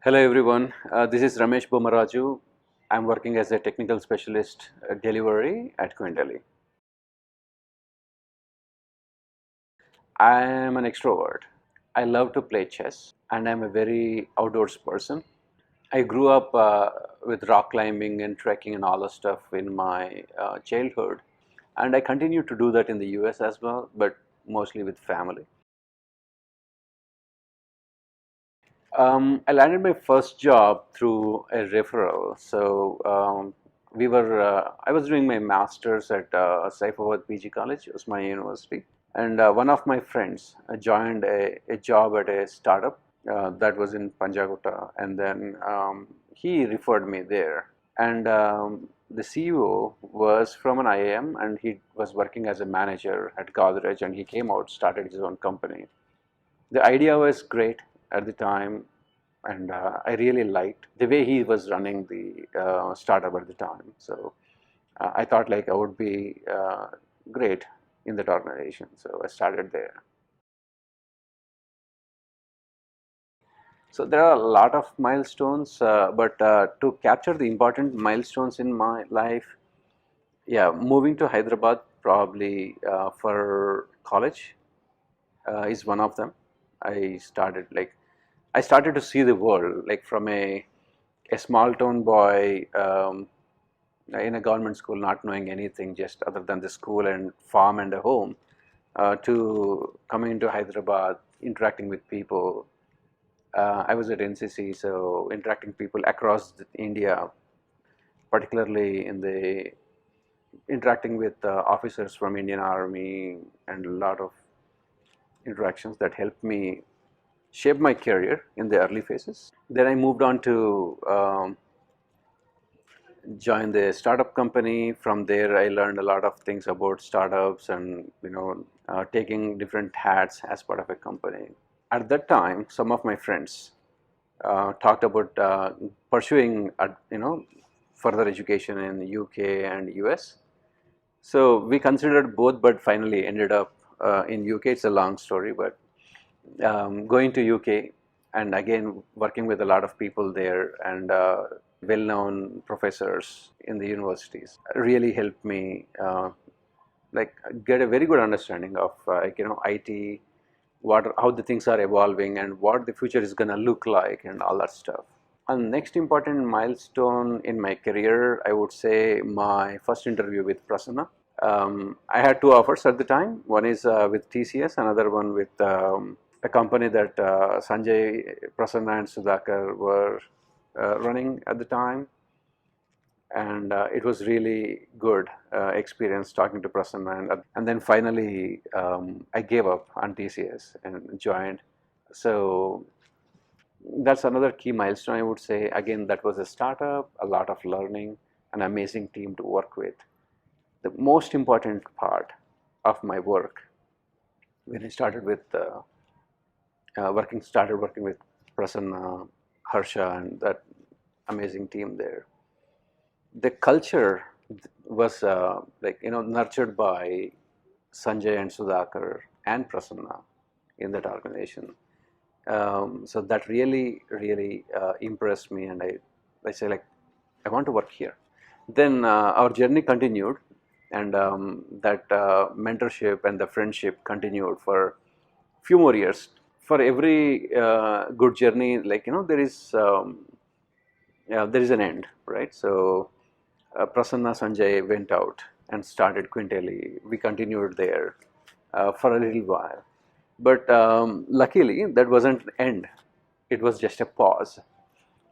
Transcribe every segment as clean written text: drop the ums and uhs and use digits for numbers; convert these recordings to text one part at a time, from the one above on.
Hello everyone, this is Ramesh Bomaraju. I'm working as a technical specialist delivery at Quintely. I am an extrovert. I love to play chess and I'm a very outdoors person. I grew up with rock climbing and trekking and all the stuff in my childhood, and I continue to do that in the US as well, but mostly with family. I landed my first job through a referral. I was doing my master's at Saifabad PG College. It was my university. And one of my friends joined a job at a startup that was in Panjagutta. And then he referred me there. And the CEO was from an IIM and he was working as a manager at Godrej, and he came out, started his own company. The idea was great at the time, and I really liked the way he was running the startup at the time. So I thought like I would be great in that organization. So I started there. So there are a lot of milestones, but to capture the important milestones in my life, yeah, moving to Hyderabad probably for college is one of them. I started like I started to see the world like from a small town boy in a government school, not knowing anything just other than the school and farm and a home, to coming into Hyderabad, interacting with people. I was at NCC, so interacting people across India, particularly in the interacting with officers from Indian Army, and a lot of interactions that helped me shape my career in the early phases. Then I moved on to join the startup company. From there, I learned a lot of things about startups and taking different hats as part of a company. At that time, some of my friends talked about pursuing further education in the UK and US. So we considered both, but finally ended up in UK. It's a long story, but going to UK and again working with a lot of people there and well-known professors in the universities really helped me like get a very good understanding of IT, how the things are evolving and what the future is going to look like and all that stuff. And next important milestone in my career, I would say my first interview with Prasanna. I had two offers at the time. One is with TCS, another one with a company that Sanjay, Prasanna, and Sudhakar were running at the time. And it was really good experience talking to Prasanna. And then finally, I gave up on TCS and joined. So that's another key milestone, I would say. Again, that was a startup, a lot of learning, an amazing team to work with. The most important part of my work when I started with started working with Prasanna, Harsha, and that amazing team there. The culture was nurtured by Sanjay and Sudhakar and Prasanna in that organization. So that really impressed me, and I say like I want to work here. Then our journey continued, and that mentorship and the friendship continued for few more years. For every good journey, there is an end, right? So Prasanna, Sanjay went out and started Quintely. We continued there for a little while, but luckily that wasn't the end. It was just a pause.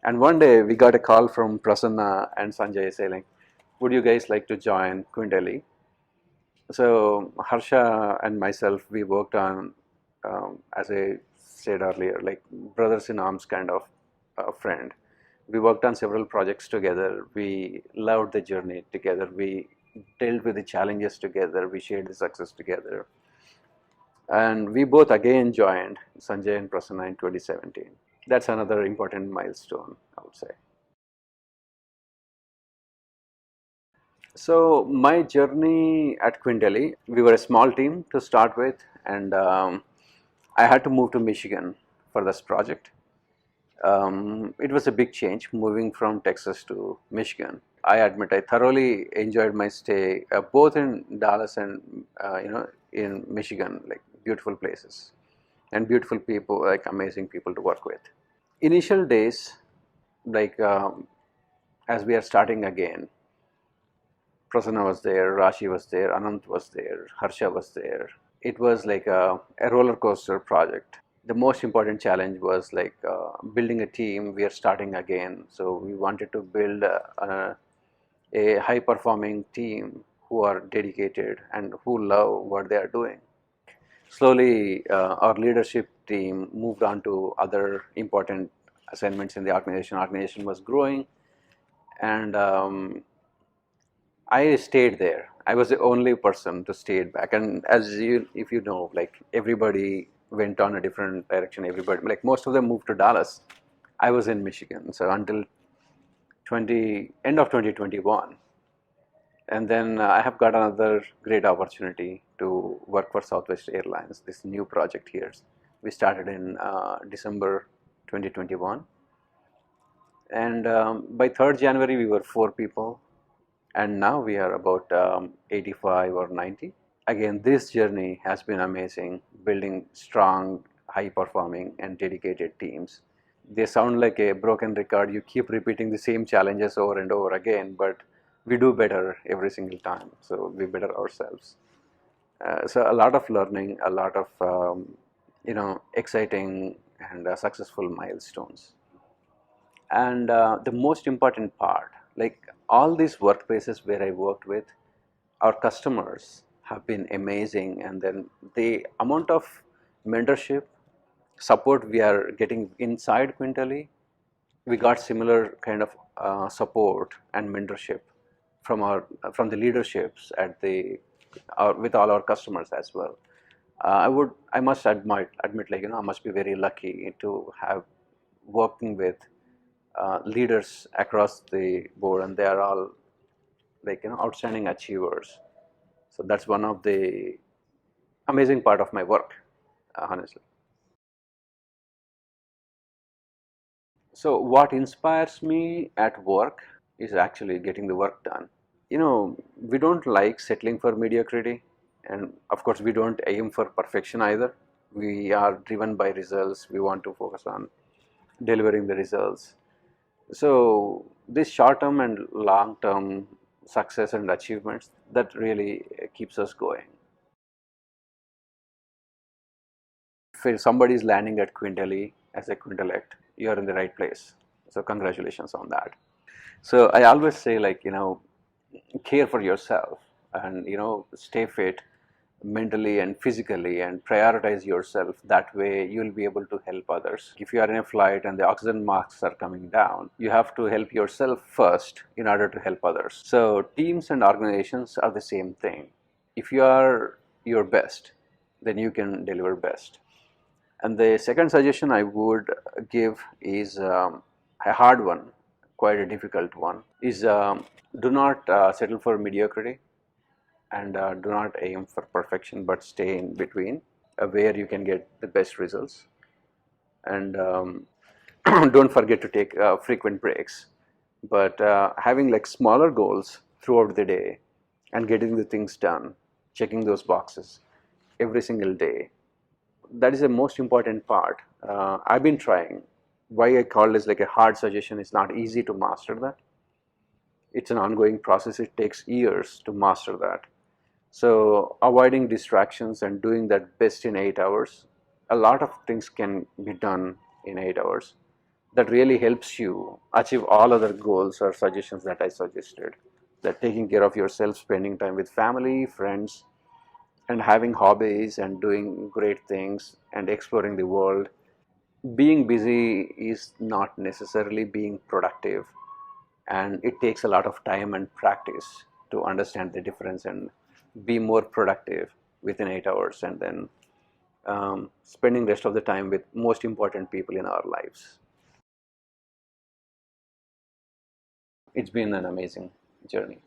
And one day we got a call from Prasanna and Sanjay saying, "Would you guys like to join Quintely?" So Harsha and myself, we worked on, as I said earlier, like brothers in arms kind of friend. We worked on several projects together. We loved the journey together. We dealt with the challenges together. We shared the success together. And we both again joined Sanjay and Prasanna in 2017. That's another important milestone, I would say. So my journey at Quintely, we were a small team to start with, and I had to move to Michigan for this project. It was a big change moving from Texas to Michigan. I admit I thoroughly enjoyed my stay both in Dallas and in Michigan, like beautiful places and beautiful people, like amazing people to work with. Initial days, like as we are starting again, Prasanna was there, Rashi was there, Anant was there, Harsha was there. It was like a roller coaster project. The most important challenge was like building a team. We are starting again, so we wanted to build a high performing team who are dedicated and who love what they are doing. Slowly, our leadership team moved on to other important assignments in the organization. Organization was growing, and I stayed there. I was the only person to stay back. And as you, if you know, like everybody went on a different direction. Everybody, like most of them moved to Dallas. I was in Michigan. So until end of 2021, and then I have got another great opportunity to work for Southwest Airlines. This new project here. We started in December 2021, and by 3rd January we were 4 people, and now we are about 85 or 90. Again, this journey has been amazing, building strong, high performing and dedicated teams. They sound like a broken record. You keep repeating the same challenges over and over again, but we do better every single time, so we better ourselves. So a lot of learning, a lot of exciting and successful milestones. And the most important part, like all these workplaces where I worked with, our customers have been amazing, and then the amount of mentorship support we are getting inside Quintally, we got similar kind of support and mentorship from the leaderships at the with all our customers as well. I must admit, like I must be very lucky to have working with leaders across the board, and they are all like outstanding achievers. So that's one of the amazing part of my work, honestly. So what inspires me at work is actually getting the work done. We don't like settling for mediocrity, and of course we don't aim for perfection either. We are driven by results. We want to focus on delivering the results. So this short term and long term success and achievements, that really keeps us going. If somebody is landing at Quintally as a Quintellect, you're in the right place. So congratulations on that. So I always say, like, care for yourself, and stay fit mentally and physically, and prioritize yourself. That way you'll be able to help others. If you are in a flight and the oxygen masks are coming down, you have to help yourself first in order to help others. So teams and organizations are the same thing. If you are your best, then you can deliver best. And the second suggestion I would give is a hard one, quite a difficult one, is do not settle for mediocrity, and do not aim for perfection, but stay in between where you can get the best results. And don't forget to take frequent breaks, but having like smaller goals throughout the day and getting the things done, checking those boxes every single day, that is the most important part. I've been trying. Why I call this like a hard suggestion, it's not easy to master that. It's an ongoing process. It takes years to master that. So avoiding distractions and doing that best in 8 hours, a lot of things can be done in 8 hours. That really helps you achieve all other goals or suggestions that I suggested. That taking care of yourself, spending time with family, friends, and having hobbies and doing great things and exploring the world. Being busy is not necessarily being productive, and it takes a lot of time and practice to understand the difference and be more productive within 8 hours, and then spending rest of the time with most important people in our lives. It's been an amazing journey.